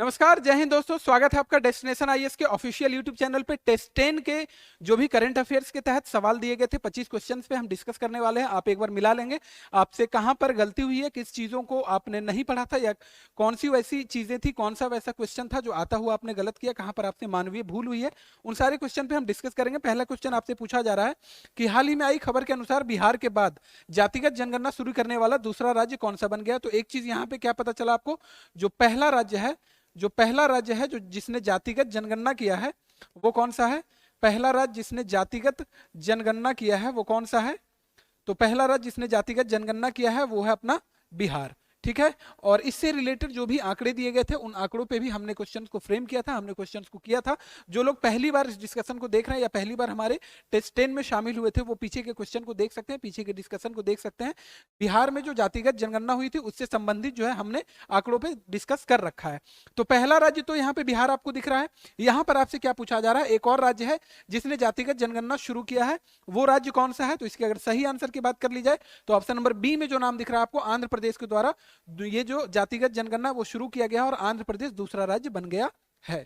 नमस्कार, जय हिंद दोस्तों। स्वागत है आपका डेस्टिनेशन आईएएस के ऑफिशियल यूट्यूब चैनल पे। टेस्ट 10 के जो भी करंट अफेयर्स के तहत सवाल दिए गए थे 25 क्वेश्चंस पे हम डिस्कस करने वाले हैं। आप एक बार मिला लेंगे आपसे कहां पर गलती हुई है, किस चीजों को आपने नहीं पढ़ा था, या कौन सी वैसी चीजें थी, कौन सा वैसा क्वेश्चन था जो आता हुआ आपने गलत किया, कहां पर आपसे मानवीय भूल हुई है। उन सारे क्वेश्चन पे हम डिस्कस करेंगे। पहला क्वेश्चन आपसे पूछा जा रहा है कि हाल ही में आई खबर के अनुसार बिहार के बाद जातिगत जनगणना शुरू करने वाला दूसरा राज्य कौन सा बन गया। तो एक चीज यहाँ पे क्या पता चला आपको, जो पहला राज्य है जो जिसने जातिगत जनगणना किया है वो कौन सा है। पहला राज्य जिसने जातिगत जनगणना किया है वो कौन सा है। तो पहला राज्य जिसने जातिगत जनगणना किया है वो है अपना बिहार। ठीक है। और इससे रिलेटेड जो भी आंकड़े दिए गए थे उन आंकड़ों पे भी हमने क्वेश्चंस को फ्रेम किया था, हमने क्वेश्चंस को किया था। जो लोग पहली बार इस डिस्कशन को देख रहे हैं या पहली बार हमारे टेस्ट 10 में शामिल हुए थे वो पीछे के क्वेश्चन को देख सकते हैं, पीछे के डिस्कशन को देख सकते हैं। बिहार में जो जातिगत जनगणना हुई थी उससे संबंधित जो है हमने आंकड़ों पे डिस्कस कर रखा है। तो पहला राज्य तो यहाँ पे बिहार आपको दिख रहा है। यहाँ पर आपसे क्या पूछा जा रहा है, एक और राज्य है जिसने जातिगत जनगणना शुरू किया है, वो राज्य कौन सा है। तो इसके अगर सही आंसर की बात कर ली जाए तो ऑप्शन नंबर बी में जो नाम दिख रहा है आपको, आंध्र प्रदेश के द्वारा ये जो जातिगत जनगणना वो शुरू किया गया और आंध्र प्रदेश दूसरा राज्य बन गया है।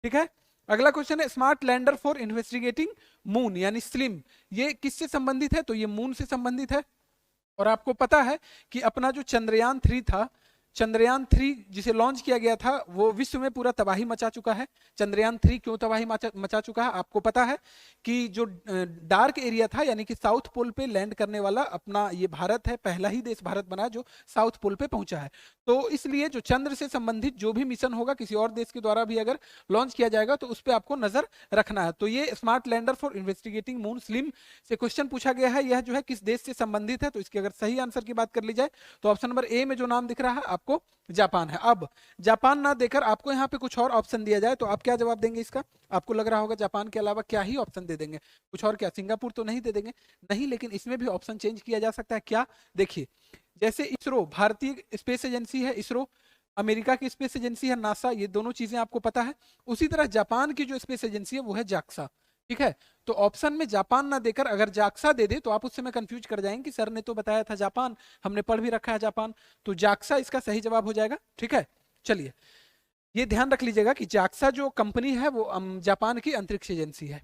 ठीक है। अगला क्वेश्चन है smart lander for investigating moon यानी स्लिम, ये किससे संबंधित है। तो ये मून से संबंधित है। और आपको पता है कि अपना जो चंद्रयान 3 था, चंद्रयान 3 जिसे लॉन्च किया गया था वो विश्व में पूरा तबाही मचा चुका है। चंद्रयान 3 क्यों तबाही मचा चुका है आपको पता है कि जो डार्क एरिया था यानी कि साउथ पोल पे लैंड करने वाला अपना ये भारत है, पहला ही देश भारत बना जो साउथ पोल पे पहुंचा है। तो इसलिए जो चंद्र से संबंधित जो भी मिशन होगा किसी और देश के द्वारा भी अगर लॉन्च किया जाएगा तो उस पर आपको नजर रखना है। तो ये smart lander for investigating moon slim से क्वेश्चन पूछा गया है। यह जो है किस देश से संबंधित है। तो इसके अगर सही आंसर की बात कर ली जाए तो ऑप्शन नंबर ए में जो नाम दिख रहा है आपको जापान है। अब जापान ना देकर आपको यहाँ पे कुछ और ऑप्शन दिया जाए तो आप क्या जवाब देंगे इसका। आपको लग रहा होगा जापान के अलावा क्या ही ऑप्शन दे देंगे, कुछ और क्या, सिंगापुर तो नहीं दे देंगे। नहीं, लेकिन इसमें भी ऑप्शन चेंज किया जा सकता है। क्या, देखिए, जैसे इसरो भारतीय स्पेस एजेंसी है, इसरो अमेरिका की स्पेस एजेंसी है नासा, ये दोनों चीजें आपको पता है। उसी तरह जापान की जो स्पेस एजेंसी है वो है जाक्सा। ठीक है। तो ऑप्शन में जापान ना देकर अगर जाक्सा दे दे तो आप उस समय कंफ्यूज कर जाएंगे कि सर ने तो बताया था जापान, हमने पढ़ भी रखा है जापान। तो जाक्सा इसका सही जवाब हो जाएगा। ठीक है। चलिए, ये ध्यान रख लीजिएगा कि जाक्सा जो कंपनी है वो जापान की अंतरिक्ष एजेंसी है।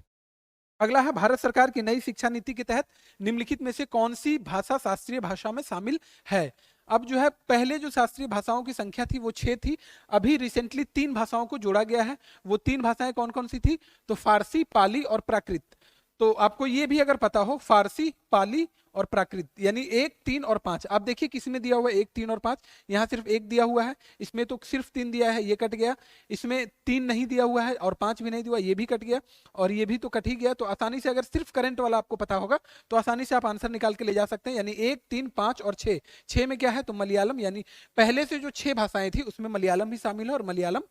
अगला है भारत सरकार की नई शिक्षा नीति के तहत निम्नलिखित में से कौन सी भाषा शास्त्रीय भाषा में शामिल है। अब जो है पहले जो शास्त्रीय भाषाओं की संख्या थी वो 6 थी, अभी रिसेंटली 3 भाषाओं को जोड़ा गया है। वो 3 भाषाएं कौन कौन सी थी। तो फारसी, पाली और प्राकृत। तो आपको ये भी अगर पता हो, फारसी, पाली और प्राकृत यानी 1, 3 और 5। आप देखिए किसी में दिया हुआ है 1, 3 और 5, यहाँ सिर्फ 1 दिया हुआ है, इसमें तो सिर्फ 3 दिया है, ये कट गया। इसमें 3 नहीं दिया हुआ है और 5 भी नहीं दिया, ये भी कट गया और ये भी तो कट ही गया। तो आसानी से अगर सिर्फ करंट वाला आपको पता होगा तो आसानी से आप आंसर निकाल के ले जा सकते हैं। यानी 1, 3, 5 और 6। 6 में क्या है तो मलयालम, यानी पहले से जो 6 भाषाएं थी उसमें मलयालम भी शामिल है और मलयालम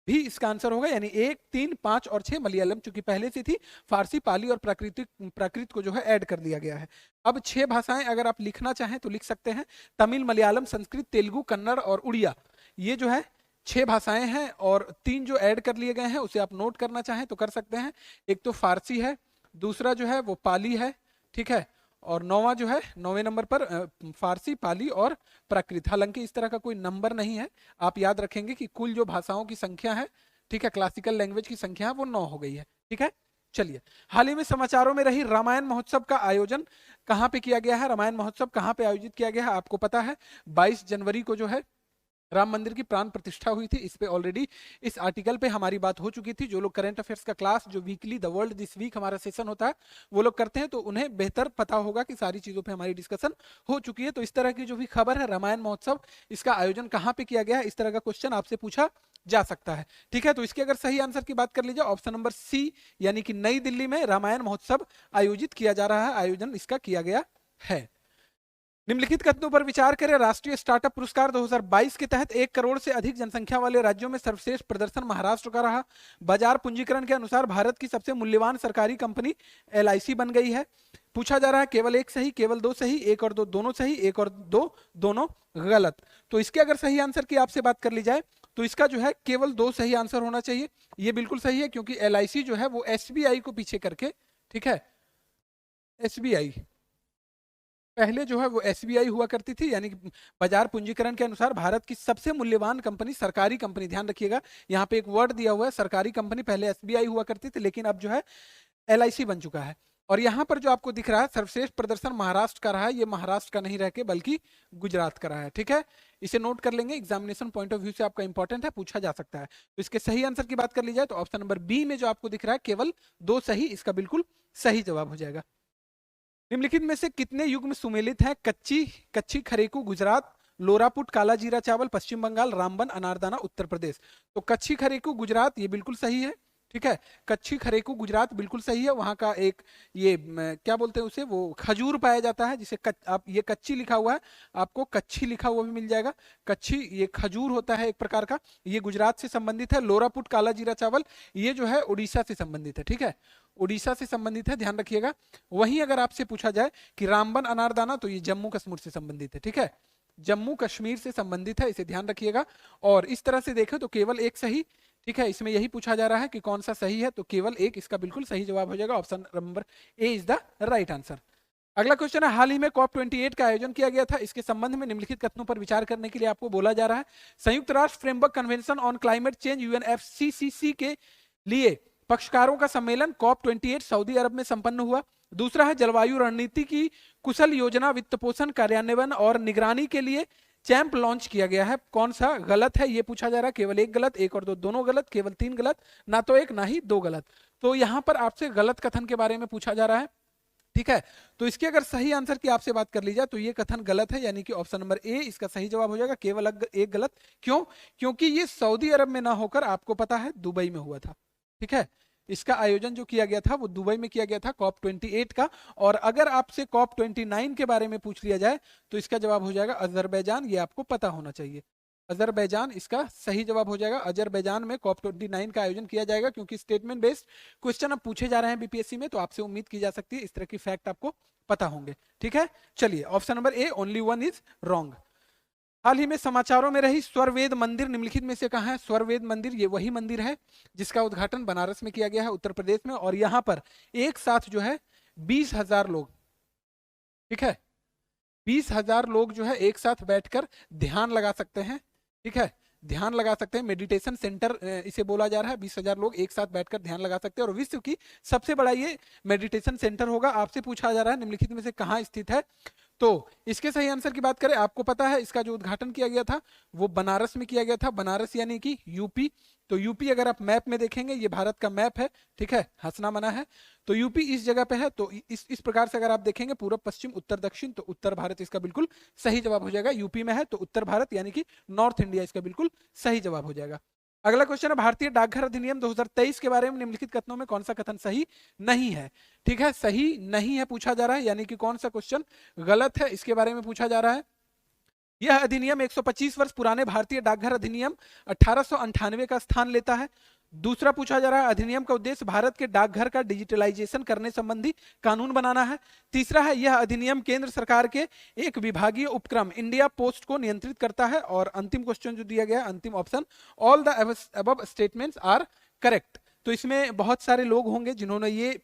भी इसका आंसर होगा। यानी 1, 3, 5 और 6 मलयालम चूंकि पहले से थी, फारसी, पाली और प्राकृत को जो है ऐड कर दिया गया है। अब 6 भाषाएं अगर आप लिखना चाहें तो लिख सकते हैं, तमिल, मलयालम, संस्कृत, तेलुगु, कन्नड़ और उड़िया। ये जो है 6 भाषाएं हैं और 3 जो ऐड कर लिए गए हैं उसे आप नोट करना चाहें तो कर सकते हैं। एक तो फारसी है, दूसरा जो है वो पाली है, ठीक है, और नौवां जो है 9वें नंबर पर फारसी, पाली और प्राकृत। हालांकि इस तरह का कोई नंबर नहीं है, आप याद रखेंगे कि कुल जो भाषाओं की संख्या है, ठीक है, क्लासिकल लैंग्वेज की संख्या है वो 9 हो गई है। ठीक है। चलिए, हाल ही में समाचारों में रही रामायण महोत्सव का आयोजन कहाँ पे किया गया है। रामायण महोत्सव कहाँ पे आयोजित किया गया है आपको पता है। 22 जनवरी को जो है राम मंदिर की प्राण प्रतिष्ठा हुई थी। इस पे ऑलरेडी इस आर्टिकल पे हमारी बात हो चुकी थी। जो लोग करंट अफेयर्स का क्लास जो weekly the world this week हमारा सेशन होता है वो लोग करते हैं तो उन्हें बेहतर पता होगा कि सारी चीजों पे हमारी डिस्कशन हो चुकी है। तो इस तरह की जो भी खबर है, रामायण महोत्सव इसका आयोजन कहाँ पे किया गया है, इस तरह का क्वेश्चन आपसे पूछा जा सकता है। ठीक है। तो इसके अगर सही आंसर की बात कर लीजिए ऑप्शन नंबर सी, यानी कि नई दिल्ली में रामायण महोत्सव आयोजित किया जा रहा है, आयोजन इसका किया गया है। निम्नलिखित कथनों पर विचार करें। राष्ट्रीय स्टार्टअप पुरस्कार 2022 के तहत 1 करोड़ से अधिक जनसंख्या वाले राज्यों में सर्वश्रेष्ठ प्रदर्शन महाराष्ट्र का रहा। बाजार पूंजीकरण के अनुसार भारत की सबसे मूल्यवान सरकारी कंपनी एलआईसी बन गई है। पूछा जा रहा है केवल 1 सही, केवल 2 सही, 1 और 2 दोनों सही, 1 और 2 दोनों गलत। तो इसके अगर सही आंसर की आपसे बात कर ली जाए तो इसका जो है केवल 2 सही आंसर होना चाहिए। ये बिल्कुल सही है क्योंकि एलआईसी जो है वो एसबीआई को पीछे करके, ठीक है, एसबीआई पहले जो है वो एसबीआई हुआ करती थी, यानी कि बाजार पूंजीकरण के अनुसार भारत की सबसे मूल्यवान कंपनी, सरकारी कंपनी, ध्यान रखिएगा यहाँ पे एक वर्ड दिया हुआ है सरकारी कंपनी, पहले एसबीआई हुआ करती थी लेकिन अब जो है एलआईसी बन चुका है। और यहाँ पर जो आपको दिख रहा है सर्वश्रेष्ठ प्रदर्शन महाराष्ट्र का रहा है, ये महाराष्ट्र का नहीं रह के बल्कि गुजरात का रहा है। ठीक है, इसे नोट कर लेंगे, एग्जामिनेशन पॉइंट ऑफ व्यू से आपका इंपॉर्टेंट है, पूछा जा सकता है। तो इसके सही आंसर की बात कर ली जाए तो ऑप्शन नंबर बी में जो आपको दिख रहा है केवल 2 सही, इसका बिल्कुल सही जवाब हो जाएगा। निम्नलिखित में से कितने युग्म सुमेलित हैं? कच्ची, कच्ची खरेकू गुजरात, लोरापुट काला जीरा चावल पश्चिम बंगाल, रामबन अनारदाना उत्तर प्रदेश। तो कच्ची खरेकू गुजरात ये बिल्कुल सही है। ठीक है, कच्ची खरेकू गुजरात बिल्कुल सही है। वहां का एक ये क्या बोलते हैं उसे, वो खजूर पाया जाता है जिसे आप ये कच्ची लिखा हुआ है, आपको कच्ची लिखा हुआ भी मिल जाएगा। कच्ची ये खजूर होता है एक प्रकार का, ये गुजरात से संबंधित है। लोरापुट काला जीरा चावल ये जो है उड़ीसा से संबंधित है। ठीक है, उड़ीसा से संबंधित है, ध्यान रखिएगा। वहीं अगर आपसे पूछा जाए कि रामबन अनारदाना तो ये जम्मू कश्मीर से संबंधित है। ठीक है, जम्मू कश्मीर से संबंधित है, इसे ध्यान रखिएगा। और इस तरह से देखें तो केवल एक सही। ठीक है, इसमें यही पूछा जा रहा है कि कौन सा सही है, तो केवल एक इसका बिल्कुल सही जवाब हो जाएगा। Option number A is the right answer. अगला क्वेश्चन है, हाल ही में COP 28 का आयोजन किया गया था, इसके संबंध में निम्नलिखित कथनों पर विचार करने के लिए आपको बोला जा रहा है। संयुक्त राष्ट्र framework convention on climate change UNFCCC के लिए पक्षकारों का सम्मेलन COP 28 सऊदी अरब में संपन्न हुआ। दूसरा है, जलवायु रणनीति की कुशल योजना वित्तपोषण कार्यान्वयन और निगरानी के लिए चैंप लॉन्च किया गया है। कौन सा गलत है ये पूछा जा रहा है। केवल एक गलत, एक और दो दोनों गलत, केवल 3 गलत, ना तो एक ना ही 2 गलत। तो यहां पर आपसे गलत कथन के बारे में पूछा जा रहा है। ठीक है, तो इसके अगर सही आंसर की आपसे बात कर ली जाए तो ये कथन गलत है, यानी कि ऑप्शन नंबर ए इसका सही जवाब हो जाएगा। केवल एक गलत। क्यों? क्योंकि ये सऊदी अरब में ना होकर आपको पता है दुबई में हुआ था। ठीक है, इसका आयोजन जो किया गया था वो दुबई में किया गया था COP 28 का। और अगर आपसे COP 29 के बारे में पूछ लिया जाए तो इसका जवाब हो जाएगा अजरबैजान, ये आपको पता होना चाहिए। अजरबैजान इसका सही जवाब हो जाएगा। अजरबैजान में COP 29 का आयोजन किया जाएगा, क्योंकि स्टेटमेंट बेस्ड क्वेश्चन अब पूछे जा रहे हैं बीपीएससी में, तो आपसे उम्मीद की जा सकती है इस तरह की फैक्ट आपको पता होंगे। ठीक है, चलिए option number A only 1 is wrong. हाल ही में समाचारों में रही स्वरवेद मंदिर निम्नलिखित में से कहां है? स्वरवेद मंदिर ये वही मंदिर है जिसका उद्घाटन बनारस में किया गया है, उत्तर प्रदेश में। और यहां पर एक साथ जो है 20,000 लोग, ठीक है, 20,000 लोग जो है एक साथ बैठकर ध्यान लगा सकते हैं। ठीक है, ध्यान लगा सकते हैं, मेडिटेशन सेंटर इसे बोला जा रहा है। 20,000 लोग एक साथ बैठकर ध्यान लगा सकते हैं और विश्व की सबसे बड़ा ये मेडिटेशन सेंटर होगा। आपसे पूछा जा रहा है निम्नलिखित में से कहां स्थित है, तो इसके सही आंसर की बात करें, आपको पता है इसका जो उद्घाटन किया गया था वो बनारस में किया गया था। बनारस यानी कि यूपी। तो यूपी अगर आप मैप में देखेंगे, ये भारत का मैप है। ठीक है, हंसना मना है। तो यूपी इस जगह पे है। तो इस प्रकार से अगर आप देखेंगे पूर्व पश्चिम उत्तर दक्षिण, तो उत्तर भारत इसका बिल्कुल सही जवाब हो जाएगा। यूपी में है तो उत्तर भारत यानी कि नॉर्थ इंडिया इसका बिल्कुल सही जवाब हो जाएगा। अगला क्वेश्चन है, भारतीय डाकघर अधिनियम 2023 के बारे में निम्नलिखित कथनों में कौन सा कथन सही नहीं है? ठीक है, सही नहीं है पूछा जा रहा है, यानी कि कौन सा क्वेश्चन गलत है इसके बारे में पूछा जा रहा है। यह अधिनियम 125 वर्ष पुराने भारतीय डाकघर अधिनियम 1898 का स्थान लेता है। दूसरा पूछा जा रहा है, अधिनियम का उद्देश्य भारत के डाकघर का डिजिटलाइजेशन करने संबंधी कानून बनाना है। तीसरा है, यह अधिनियम केंद्र सरकार के एक विभागीय उपक्रम इंडिया पोस्ट को नियंत्रित करता है। और अंतिम क्वेश्चन जो दिया गया है, अंतिम option, all the above statements are correct. तो इसमें बहुत सारे लोग होंगे जिन्होंने ये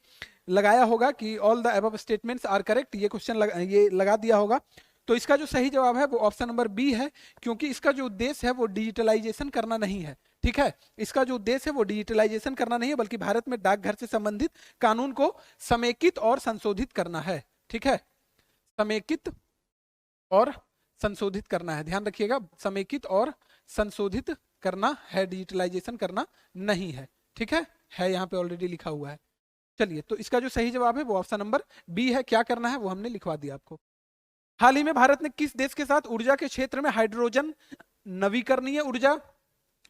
लगाया होगा कि all the above statements are correct, ये क्वेश्चन ये लगा दिया होगा। तो इसका जो सही जवाब है वो ऑप्शन नंबर बी है, क्योंकि इसका जो उद्देश्य है वो डिजिटलाइजेशन करना नहीं है। ठीक है, इसका जो उद्देश्य है वो डिजिटलाइजेशन करना नहीं है, बल्कि भारत में डाकघर से संबंधित कानून को समेकित और संशोधित करना है। ठीक है, समेकित और संशोधित करना है, ध्यान रखिएगा, समेकित और संशोधित करना है, डिजिटलाइजेशन करना नहीं है। ठीक है यहाँ पे ऑलरेडी लिखा हुआ है। चलिए, तो इसका जो सही जवाब है वो ऑप्शन नंबर बी है। क्या करना है वो हमने लिखवा दिया आपको। हाल ही में भारत ने किस देश के साथ ऊर्जा के क्षेत्र में हाइड्रोजन, नवीकरणीय ऊर्जा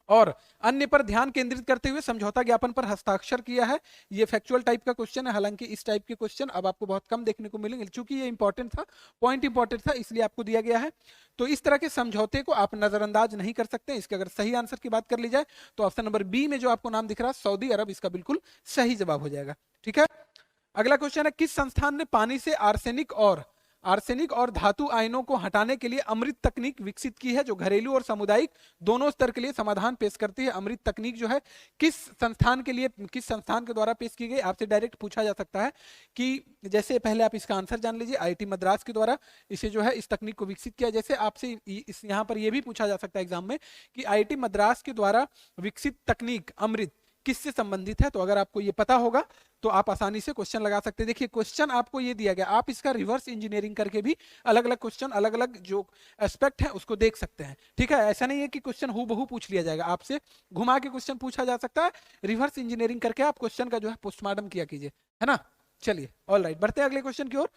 और अन्य पर ध्यान केंद्रित करते हुए समझौता ज्ञापन पर हस्ताक्षर किया है? ये फैक्चुअल टाइप का क्वेश्चन है, हालांकि इस टाइप के क्वेश्चन अब आपको बहुत कम देखने को मिलेंगे, क्योंकि ये इंपॉर्टेंट था, पॉइंट इंपॉर्टेंट था, इसलिए आपको दिया गया है। तो इस तरह के समझौते को आप नजरअंदाज नहीं कर सकते। इसके अगर सही आंसर की बात कर ली जाए तो ऑप्शन नंबर बी में जो आपको नाम दिख रहा है सऊदी अरब, इसका बिल्कुल सही जवाब हो जाएगा। ठीक है, अगला क्वेश्चन है, किस संस्थान ने पानी से आर्सेनिक और आर्सेनिक और धातु आयनों को हटाने के लिए अमृत तकनीक विकसित की है, जो घरेलू और सामुदायिक दोनों स्तर के लिए समाधान पेश करती है। अमृत तकनीक जो है किस संस्थान के लिए, किस संस्थान के द्वारा पेश की गई, आपसे डायरेक्ट पूछा जा सकता है कि जैसे पहले आप इसका आंसर जान लीजिए, आईआईटी मद्रास के द्वारा इसे जो है इस तकनीक को विकसित किया। जैसे आपसे इस यहाँ पर यह भी पूछा जा सकता है एग्जाम में कि आईआईटी मद्रास के द्वारा विकसित तकनीक अमृत किससे संबंधित है। तो अगर आपको ये पता होगा तो आप आसानी से क्वेश्चन लगा सकते हैं। देखिए क्वेश्चन आपको ये दिया गया, आप इसका रिवर्स इंजीनियरिंग करके भी अलग अलग क्वेश्चन, अलग अलग जो एस्पेक्ट है उसको देख सकते हैं। ठीक है, ऐसा नहीं है कि क्वेश्चन हूबहू पूछ लिया जाएगा, आपसे घुमा के क्वेश्चन पूछा जा सकता है। रिवर्स इंजीनियरिंग करके आप क्वेश्चन का जो है पोस्टमार्टम किया कीजिए, है ना। चलिए ऑल राइट, बढ़ते हैं अगले क्वेश्चन की ओर।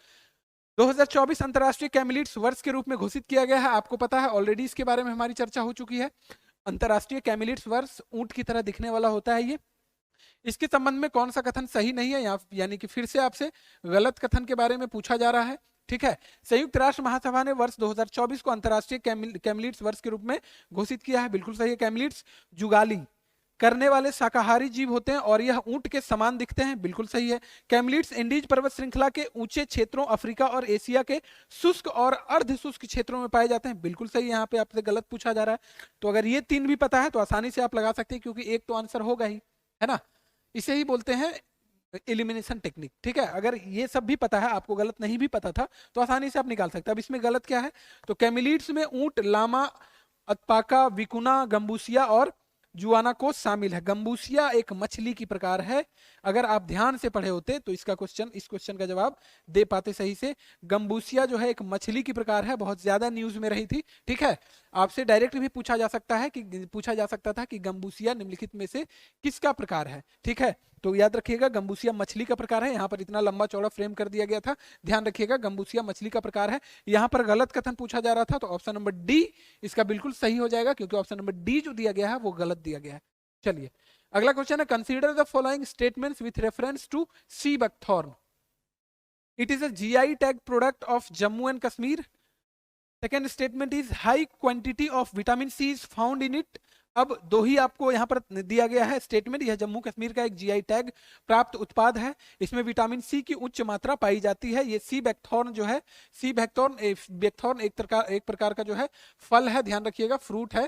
2024 अंतरराष्ट्रीय कैमिलिट्स वर्ष के रूप में घोषित किया गया है। आपको पता है ऑलरेडी इसके बारे में हमारी चर्चा हो चुकी है। अंतरराष्ट्रीय कैमिलिट्स वर्ष ऊंट की तरह दिखने वाला होता है ये। इसके संबंध में कौन सा कथन सही नहीं है, यानी कि फिर से आपसे गलत कथन के बारे में पूछा जा रहा है। ठीक है, संयुक्त राष्ट्र महासभा ने वर्ष 2024 को अंतरराष्ट्रीय कैमिलिट्स वर्ष के रूप में घोषित किया है। बिल्कुल सही है। कैमिलिट्स जुगाली करने वाले शाकाहारी जीव होते हैं और यह ऊंट के समान दिखते हैं। बिल्कुल सही है। कैमिलिट्स इंडीज पर्वत श्रृंखला के ऊंचे क्षेत्रों, अफ्रीका और एशिया के शुष्क और अर्ध शुष्क क्षेत्रों में पाए जाते हैं। बिल्कुल सही। यहाँ पे आपसे गलत पूछा जा रहा है, तो अगर ये तीन भी पता है तो आसानी से आप लगा सकते हैं, क्योंकि एक तो आंसर होगा ही, है ना। इसे ही बोलते हैं एलिमिनेशन टेक्निक। ठीक है, अगर ये सब भी पता है, आपको गलत नहीं भी पता था, तो आसानी से आप निकाल सकते हैं। अब इसमें गलत क्या है, तो कैमिलिट्स में ऊंट, लामा, अल्पाका, विकुना, गंबूसिया और जुआनाकोस शामिल है। गंबूसिया एक मछली की प्रकार है। अगर आप ध्यान से पढ़े होते तो इसका क्वेश्चन, इस क्वेश्चन का जवाब दे पाते सही से। गंबूसिया जो है एक मछली की प्रकार है, बहुत ज्यादा न्यूज में रही थी। ठीक है, आपसे डायरेक्ट भी पूछा जा सकता है कि गंबूसिया निम्नलिखित में से किसका प्रकार है। ठीक है, तो याद रखिएगा गंबूसिया मछली का प्रकार है। यहाँ पर इतना लंबा चौड़ा फ्रेम कर दिया गया था, ध्यान रखिएगा गंबूसिया मछली का प्रकार है। यहाँ पर गलत कथन पूछा जा रहा था, तो ऑप्शन नंबर डी इसका बिल्कुल सही हो जाएगा, क्योंकि ऑप्शन नंबर डी जो दिया गया है वो गलत दिया गया है। चलिए अगला क्वेश्चन है, consider the following statements with reference to sea buckthorn. It is a GI tag product of Jammu and Kashmir. Second statement is high quantity of vitamin C is found in it. अब दो ही आपको यहाँ पर दिया गया है स्टेटमेंट। यह जम्मू कश्मीर का एक जीआई टैग प्राप्त उत्पाद है, इसमें विटामिन सी की उच्च मात्रा पाई जाती है। ये सी बैकथॉर्न जो है, सी बैकथॉर्न एक प्रकार का जो है फल है, ध्यान रखिएगा, फ्रूट है।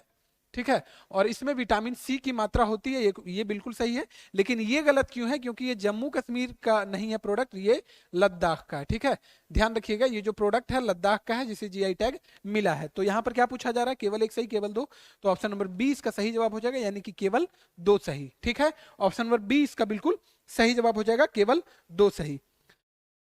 ठीक है, और इसमें विटामिन सी की मात्रा होती है, ये बिल्कुल सही है। लेकिन ये गलत क्यों है, क्योंकि ये जम्मू कश्मीर का नहीं है प्रोडक्ट, ये लद्दाख का है। ठीक है, ध्यान रखिएगा, ये जो प्रोडक्ट है लद्दाख का है, जिसे जीआई टैग मिला है। तो यहाँ पर क्या पूछा जा रहा है, केवल एक सही केवल दो, तो ऑप्शन नंबर 20 का सही जवाब हो जाएगा, यानी कि केवल दो सही। ठीक है, ऑप्शन नंबर 20 का बिल्कुल सही जवाब हो जाएगा, केवल दो सही।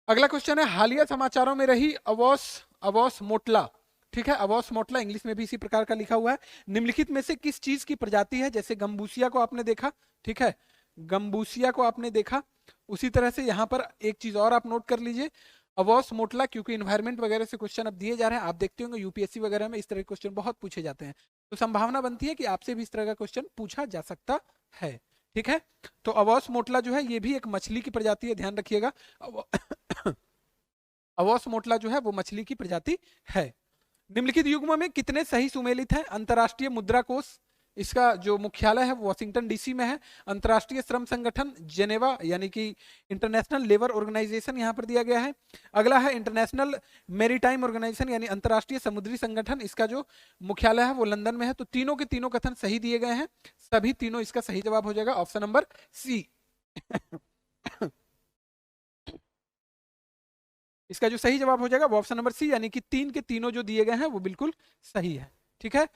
अगला क्वेश्चन है, हालिया समाचारों में रही अवॉस मोटला। ठीक है, अवॉस मोटला इंग्लिश में भी इसी प्रकार का लिखा हुआ है। निम्नलिखित में से किस चीज की प्रजाति है। जैसे गंबूसिया को आपने देखा, ठीक है, गंबूसिया को आपने देखा, उसी तरह से यहाँ पर एक चीज और आप नोट कर लीजिए, अवॉस मोटला, क्योंकि इन्वायरमेंट वगैरह से क्वेश्चन अब दिए जा रहे हैं, आप देखते होंगे यूपीएससी वगैरह में इस तरह के क्वेश्चन बहुत पूछे जाते हैं, तो संभावना बनती है कि आपसे भी इस तरह का क्वेश्चन पूछा जा सकता है। ठीक है, तो अवॉस मोटला जो है ये भी एक मछली की प्रजाति है, ध्यान रखिएगा। अवॉस मोटला जो है वो मछली की प्रजाति है। निम्नलिखित युग्म में कितने सही सुमेलित हैं। अंतरराष्ट्रीय मुद्रा कोष, इसका जो मुख्यालय है वो वाशिंगटन डीसी में है। अंतरराष्ट्रीय श्रम संगठन जेनेवा, यानी कि इंटरनेशनल लेबर ऑर्गेनाइजेशन यहाँ पर दिया गया है। अगला है इंटरनेशनल मेरीटाइम ऑर्गेनाइजेशन, यानी अंतरराष्ट्रीय समुद्री संगठन, इसका जो मुख्यालय है वो लंदन में है। तो तीनों के तीनों कथन सही दिए गए हैं, सभी तीनों इसका सही जवाब हो जाएगा, ऑप्शन नंबर सी। इसका जो सही जवाब हो जाएगा वो ऑप्शन नंबर सी, यानी कि तीन के तीनों जो दिए गए हैं वो बिल्कुल सही है। ठीक है,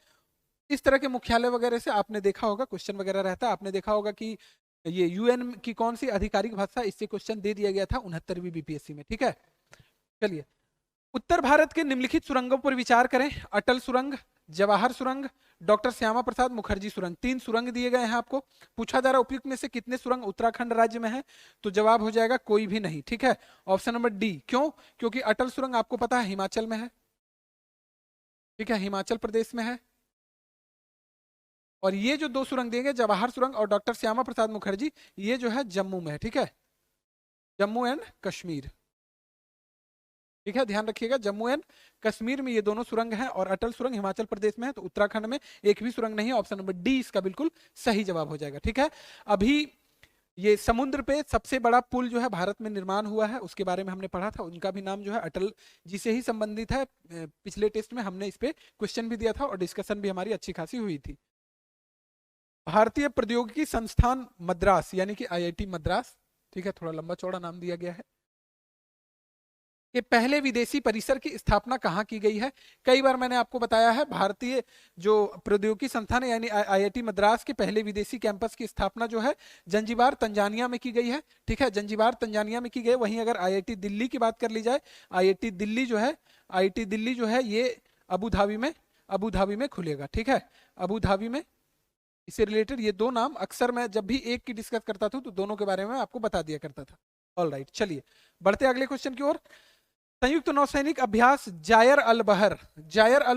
इस तरह के मुख्यालय वगैरह से आपने देखा होगा, क्वेश्चन वगैरह रहता है, आपने देखा होगा कि ये यूएन की कौन सी आधिकारिक भाषा, इससे क्वेश्चन दे दिया गया था 69वीं बीपीएससी में। ठीक है, चलिए उत्तर भारत के निम्नलिखित सुरंगों पर विचार करें। अटल सुरंग, जवाहर सुरंग, डॉक्टर श्यामा प्रसाद मुखर्जी सुरंग, तीन सुरंग दिए गए हैं आपको। पूछा जा रहा है उपयुक्त में से कितने सुरंग उत्तराखंड राज्य में है, तो जवाब हो जाएगा कोई भी नहीं। ठीक है, ऑप्शन नंबर डी। क्यों, क्योंकि अटल सुरंग आपको पता है हिमाचल में है। ठीक है, हिमाचल प्रदेश में है, और ये जो दो सुरंग देंगे जवाहर सुरंग और डॉक्टर श्यामा प्रसाद मुखर्जी, ये जो है जम्मू में है। ठीक है, जम्मू एंड कश्मीर। ठीक है, ध्यान रखिएगा, जम्मू एंड कश्मीर में ये दोनों सुरंग हैं, और अटल सुरंग हिमाचल प्रदेश में है। तो उत्तराखंड में एक भी सुरंग नहीं है, ऑप्शन नंबर डी इसका बिल्कुल सही जवाब हो जाएगा। ठीक है, अभी ये समुद्र पे सबसे बड़ा पुल जो है भारत में निर्माण हुआ है, उसके बारे में हमने पढ़ा था। उनका भी नाम जो है अटल जी से ही संबंधित है। पिछले टेस्ट में हमने इस पे क्वेश्चन भी दिया था और डिस्कशन भी हमारी अच्छी खासी हुई थी। भारतीय प्रौद्योगिकी संस्थान मद्रास यानी कि आईआईटी मद्रास, ठीक है, थोड़ा लंबा चौड़ा नाम दिया गया है, कि पहले विदेशी परिसर की स्थापना कहाँ की गई है। कई बार मैंने आपको बताया है, भारतीय जो प्रौद्योगिकी संस्थान है यानी आईआईटी मद्रास के पहले विदेशी कैंपस की स्थापना जो है जंजीबार तंजानिया में की गई है, ठीक है, जंजीबार तंजानिया में की गई। वहीं अगर आईआईटी दिल्ली की बात कर ली जाए, आईआईटी दिल्ली जो है ये अबू धाबी में खुलेगा, ठीक है, अबू धाबी में। इससे रिलेटेड ये दो नाम अक्सर मैं जब भी एक की डिस्कस करता था तो दोनों के बारे में आपको बता दिया करता था। ऑलराइट, चलिए बढ़ते अगले क्वेश्चन की ओर। संयुक्त नौसैनिक अभ्यास जायर अल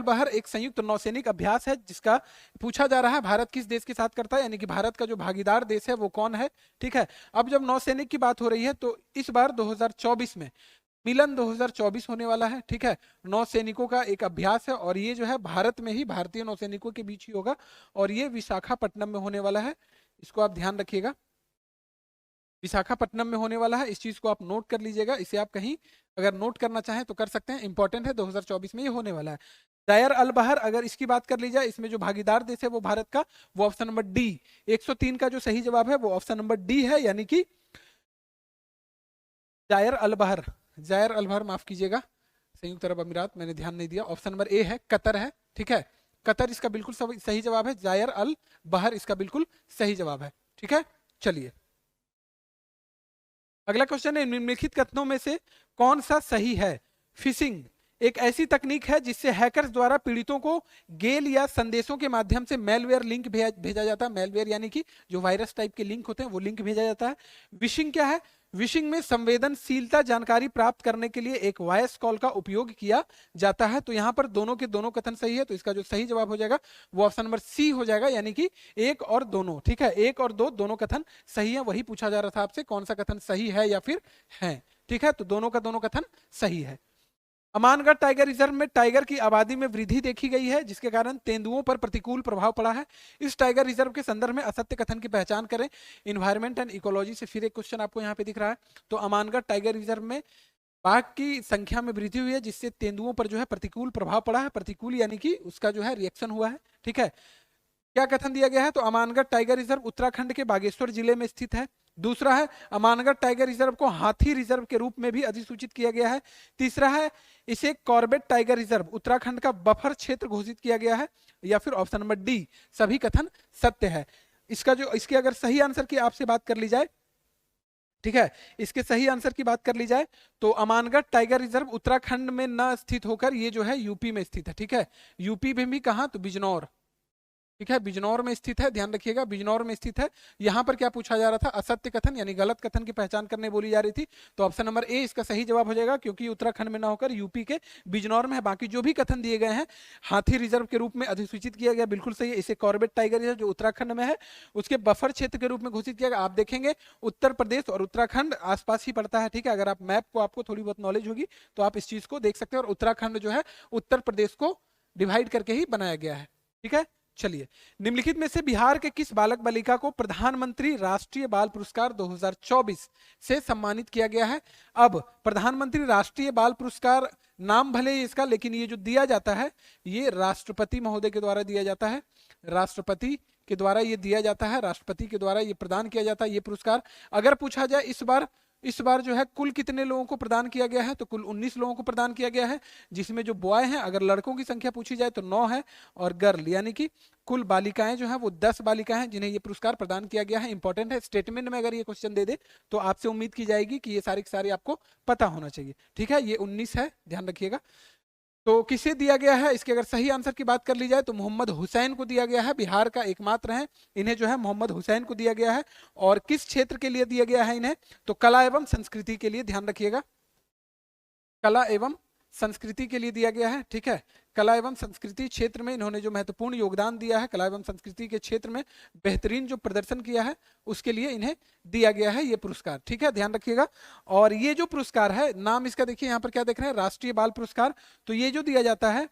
बहर एक संयुक्त नौसैनिक अभ्यास है जिसका पूछा जा रहा है भारत किस देश के साथ करता है, यानी कि भारत का जो भागीदार देश है वो कौन है, ठीक है। अब जब नौसैनिक की बात हो रही है तो इस बार 2024 में मिलन 2024 होने वाला है, ठीक है। नौसैनिकों का एक अभ्यास है और ये जो है भारत में ही भारतीय नौसैनिकों के बीच ही होगा और ये विशाखापट्टनम में होने वाला है। इसको आप ध्यान रखिएगा, विशाखापट्टनम में होने वाला है। इस चीज को आप नोट कर लीजिएगा, इसे आप कहीं अगर नोट करना चाहें तो कर सकते हैं, इंपॉर्टेंट है, 2024 में ये होने वाला है। जायर अल बहर अगर इसकी बात कर ली जाए, इसमें जो भागीदार देश है वो भारत का, वो ऑप्शन नंबर डी, 103 का जो सही जवाब है वो ऑप्शन नंबर डी है, यानी कि जायर अल बहर माफ कीजिएगा, संयुक्त अरब अमीरात, मैंने ध्यान नहीं दिया। ऑप्शन नंबर ए है, कतर है, ठीक है, कतर इसका बिल्कुल सही जवाब है। जायर अल बहर इसका बिल्कुल सही जवाब है, ठीक है। चलिए अगला क्वेश्चन है, निम्नलिखित कथनों में से कौन सा सही है। फिशिंग एक ऐसी तकनीक है जिससे हैकर्स द्वारा पीड़ितों को गेल या संदेशों के माध्यम से मेलवेयर लिंक भेजा जाता है। मेलवेयर यानी कि जो वायरस टाइप के लिंक होते हैं वो लिंक भेजा जाता है। विशिंग क्या है, विशिंग में संवेदनशीलता जानकारी प्राप्त करने के लिए एक वॉइस कॉल का उपयोग किया जाता है। तो यहाँ पर दोनों के दोनों कथन सही है, तो इसका जो सही जवाब हो जाएगा वो ऑप्शन नंबर सी हो जाएगा, यानी कि एक और दोनों, ठीक है, एक और दो दोनों कथन सही है। वही पूछा जा रहा था आपसे, कौन सा कथन सही है या फिर है, ठीक है, तो दोनों का दोनों कथन सही है। अमानगढ़ टाइगर रिजर्व में टाइगर की आबादी में वृद्धि देखी गई है जिसके कारण तेंदुओं पर प्रतिकूल प्रभाव पड़ा है। इस टाइगर रिजर्व के संदर्भ में असत्य कथन की पहचान करें। इन्वायरमेंट एंड इकोलॉजी से फिर एक क्वेश्चन आपको यहाँ पे दिख रहा है। तो अमानगढ़ टाइगर रिजर्व में बाघ की संख्या में वृद्धि हुई है जिससे तेंदुओं पर जो है प्रतिकूल प्रभाव पड़ा है। प्रतिकूल यानी कि उसका जो है रिएक्शन हुआ है, ठीक है। क्या कथन दिया गया है, तो अमानगढ़ टाइगर रिजर्व उत्तराखंड के बागेश्वर जिले में स्थित है। दूसरा है, अमानगढ़ टाइगर रिजर्व को हाथी रिजर्व के रूप में भी अधिसूचित किया गया है। तीसरा है, इसे कॉर्बेट टाइगर रिजर्व उत्तराखंड का बफर क्षेत्र घोषित किया गया है। या फिर ऑप्शन नंबर डी, सभी कथन सत्य है। इसके अगर सही आंसर की आपसे बात कर ली जाए, ठीक है, इसके सही आंसर की बात कर ली जाए तो अमानगढ़ टाइगर रिजर्व उत्तराखंड में न स्थित होकर ये जो है यूपी में स्थित है, ठीक है। यूपी में भी कहां, तो बिजनौर, ठीक है, बिजनौर में स्थित है, ध्यान रखिएगा, बिजनौर में स्थित है। यहां पर क्या पूछा जा रहा था, असत्य कथन यानी गलत कथन की पहचान करने बोली जा रही थी। तो ऑप्शन नंबर ए इसका सही जवाब हो जाएगा, क्योंकि उत्तराखंड में ना होकर यूपी के बिजनौर में है। बाकी जो भी कथन दिए गए हैं हाथी रिजर्व के रूप में अधिसूचित किया गया, बिल्कुल सही है। इसे कॉर्बेट टाइगर रिजर्व जो उत्तराखंड में है उसके बफर क्षेत्र के रूप में घोषित किया गया। आप देखेंगे उत्तर प्रदेश और उत्तराखंड आसपास ही पड़ता है, ठीक है। अगर आप मैप को, आपको थोड़ी बहुत नॉलेज होगी तो आप इस चीज को देख सकते हैं। और उत्तराखंड जो है उत्तर प्रदेश को डिवाइड करके ही बनाया गया है, ठीक है। चलिए, निम्नलिखित में से बिहार के किस बालक बालिका को प्रधानमंत्री राष्ट्रीय बाल पुरस्कार 2024 से सम्मानित किया गया है। अब प्रधानमंत्री राष्ट्रीय बाल पुरस्कार नाम भले ही इसका, लेकिन ये जो दिया जाता है ये राष्ट्रपति महोदय के द्वारा दिया जाता है। राष्ट्रपति के द्वारा ये दिया जाता है, राष्ट्रपति के द्वारा ये प्रदान किया जाता है ये पुरस्कार। अगर पूछा जाए इस बार जो है कुल कितने लोगों को प्रदान किया गया है, तो कुल 19 लोगों को प्रदान किया गया है, जिसमें जो बॉय हैं, अगर लड़कों की संख्या पूछी जाए तो 9 है, और गर्ल यानी कि कुल बालिकाएं जो है वो 10 बालिकाएं हैं जिन्हें ये पुरस्कार प्रदान किया गया है। इंपॉर्टेंट है, स्टेटमेंट में अगर ये क्वेश्चन दे दे तो आपसे उम्मीद की जाएगी कि ये सारी की सारी आपको पता होना चाहिए, ठीक है। ये 19 है, ध्यान रखिएगा। तो किसे दिया गया है, इसके अगर सही आंसर की बात कर ली जाए तो मोहम्मद हुसैन को दिया गया है। बिहार का एकमात्र है, इन्हें जो है मोहम्मद हुसैन को दिया गया है। और किस क्षेत्र के लिए दिया गया है इन्हें, तो कला एवं संस्कृति के लिए, ध्यान रखिएगा, कला एवं संस्कृति के लिए दिया गया है, ठीक है। कला एवं संस्कृति क्षेत्र में इन्होंने जो महत्वपूर्ण योगदान दिया है, कला एवं संस्कृति के क्षेत्र में बेहतरीन जो प्रदर्शन किया है उसके लिए इन्हें दिया गया है ये पुरस्कार, ठीक है, ध्यान रखिएगा। और ये जो पुरस्कार है, नाम इसका देखिए यहाँ पर क्या देख रहे हैं, राष्ट्रीय बाल पुरस्कार। तो ये जो दिया जाता है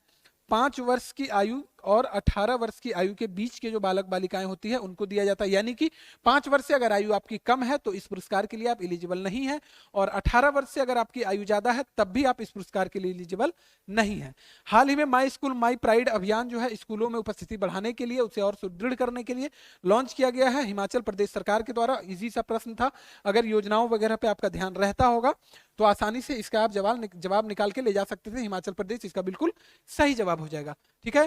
5 वर्ष की आयु और 18 वर्ष की आयु के बीच के जो बालक बालिकाएं होती है उनको दिया जाता है। यानी कि 5 वर्ष से अगर आयु आपकी कम है तो इस पुरस्कार के लिए आप एलिजिबल नहीं है, और 18 वर्ष से अगर आपकी आयु ज्यादा है तब भी आप इस पुरस्कार के लिए एलिजिबल नहीं है। हाल ही में माई स्कूल माई प्राइड अभियान जो है स्कूलों में उपस्थिति बढ़ाने के लिए, उसे और सुदृढ़ करने के लिए लॉन्च किया गया है हिमाचल प्रदेश सरकार के द्वारा। इजी सा प्रश्न था, अगर योजनाओं वगैरह पे आपका ध्यान रहता होगा तो आसानी से इसका आप जवाब निकाल के ले जा सकते थे। हिमाचल प्रदेश इसका बिल्कुल सही जवाब हो जाएगा। ठीक है,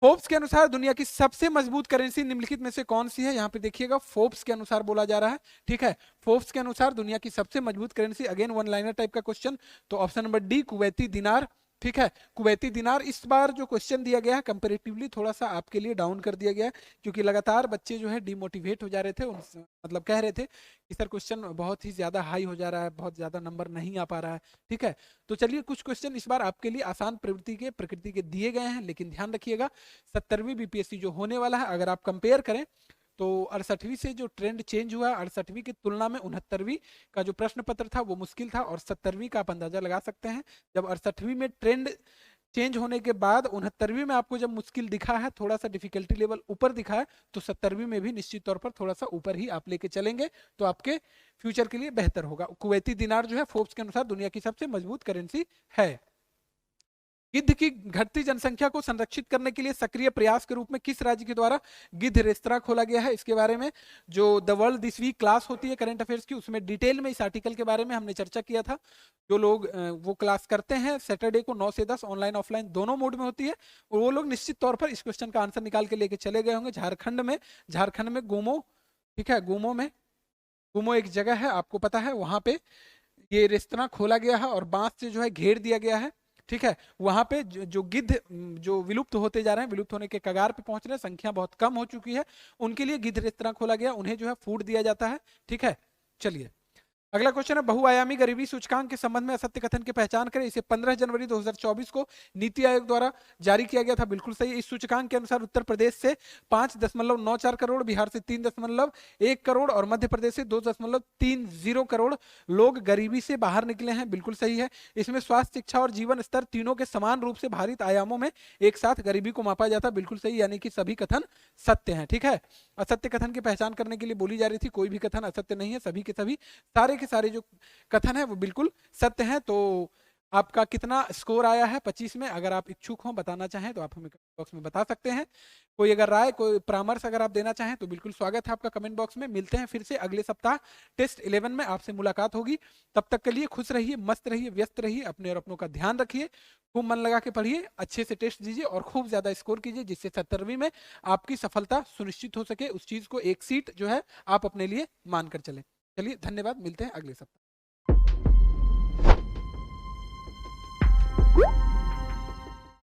फोर्ब्स के अनुसार दुनिया की सबसे मजबूत करेंसी निम्नलिखित में से कौन सी है? यहाँ पे देखिएगा फोर्ब्स के अनुसार बोला जा रहा है। ठीक है, फोर्ब्स के अनुसार दुनिया की सबसे मजबूत currency, again one liner type का क्वेश्चन, तो ऑप्शन नंबर डी कुवैती दिनार। ठीक है, कुवैती दिनार। इस बार जो क्वेश्चन दिया गया है कंपैरेटिवली थोड़ा सा आपके लिए डाउन कर दिया गया है, क्योंकि लगातार बच्चे जो है डिमोटिवेट हो जा रहे थे, मतलब कह रहे थे कि सर क्वेश्चन बहुत ही ज्यादा हाई हो जा रहा है, बहुत ज्यादा नंबर नहीं आ पा रहा है। ठीक है, तो चलिए कुछ क्वेश्चन इस बार आपके लिए आसान प्रकृति के दिए गए हैं, लेकिन ध्यान रखिएगा 70वीं बीपीएससी जो होने वाला है, अगर आप कंपेयर करें तो 68वीं से जो ट्रेंड चेंज हुआ, 68वीं की तुलना में 69वीं का जो प्रश्न पत्र था वो मुश्किल था, और 70वीं का आप अंदाजा लगा सकते हैं। जब 68वीं में ट्रेंड चेंज होने के बाद 69वीं में आपको जब मुश्किल दिखा है, थोड़ा सा डिफिकल्टी लेवल ऊपर दिखा है, तो 70वीं में भी निश्चित तौर पर थोड़ा सा ऊपर ही आप लेके चलेंगे तो आपके फ्यूचर के लिए बेहतर होगा। कुवैती दिनार जो है फोर्ब्स के अनुसार दुनिया की सबसे मजबूत करेंसी है। गिद्ध की घटती जनसंख्या को संरक्षित करने के लिए सक्रिय प्रयास के रूप में किस राज्य के द्वारा गिद्ध रेस्तरां खोला गया है? इसके बारे में जो the world this week class होती है करंट अफेयर्स की, उसमें डिटेल में इस आर्टिकल के बारे में हमने चर्चा किया था। जो लोग वो क्लास करते हैं सैटरडे को 9 से 10 ऑनलाइन ऑफलाइन दोनों मोड में होती है, और वो लोग निश्चित तौर पर इस क्वेश्चन का आंसर निकाल के लेके चले गए होंगे। झारखंड में गोमो, ठीक है, गोमो एक जगह है, आपको पता है, वहां पे ये रेस्तरां खोला गया है और बांस से जो है घेर दिया गया है। ठीक है, वहां पे जो गिद्ध जो विलुप्त होते जा रहे हैं, विलुप्त होने के कगार पे पहुंच रहे हैं, संख्या बहुत कम हो चुकी है, उनके लिए गिद्ध रेस्तरां खोला गया, उन्हें जो है फूड दिया जाता है। ठीक है, चलिए अगला क्वेश्चन है, बहुआयामी गरीबी सूचकांक के संबंध में असत्य कथन की पहचान करें। इसे 15 जनवरी 2024 को नीति आयोग द्वारा जारी किया गया था, बिल्कुल सही। इस सूचकांक के अनुसार उत्तर प्रदेश से 5.94 करोड़, बिहार से 3.1 करोड़ और मध्य प्रदेश से 2.30 करोड़ लोग गरीबी से बाहर निकले हैं, बिल्कुल सही है। इसमें स्वास्थ्य, शिक्षा और जीवन स्तर तीनों के समान रूप से भारित आयामों में एक साथ गरीबी को मापा जाता, बिल्कुल सही, यानी कि सभी कथन सत्य हैं। ठीक है, असत्य कथन की पहचान करने के लिए बोली जा रही थी, कोई भी कथन असत्य नहीं है, सभी के सभी सारे के सारे जो कथन है वो बिल्कुल सत्य है। तो आपका कितना स्कोर आया है 25 में? अगर आप इच्छुक हो बताना चाहें तो आप हमें कमेंट बॉक्स में बता सकते हैं। कोई अगर राय, कोई परामर्श अगर आप देना चाहें तो बिल्कुल स्वागत है आपका कमेंट बॉक्स में। मिलते हैं फिर से अगले सप्ताह टेस्ट 11 में, आपसे मुलाकात होगी। तब तक के लिए खुश रहिए, मस्त रहिए, व्यस्त रहिए, अपने और अपनों का ध्यान रखिए, खूब मन लगा के पढ़िए, अच्छे से टेस्ट दीजिए और खूब ज्यादा स्कोर कीजिए, जिससे 70वीं में आपकी सफलता सुनिश्चित हो सके। उस चीज को एक सीट जो है आप अपने लिए मानकर चले। चलिए धन्यवाद, मिलते हैं अगले सप्ताह।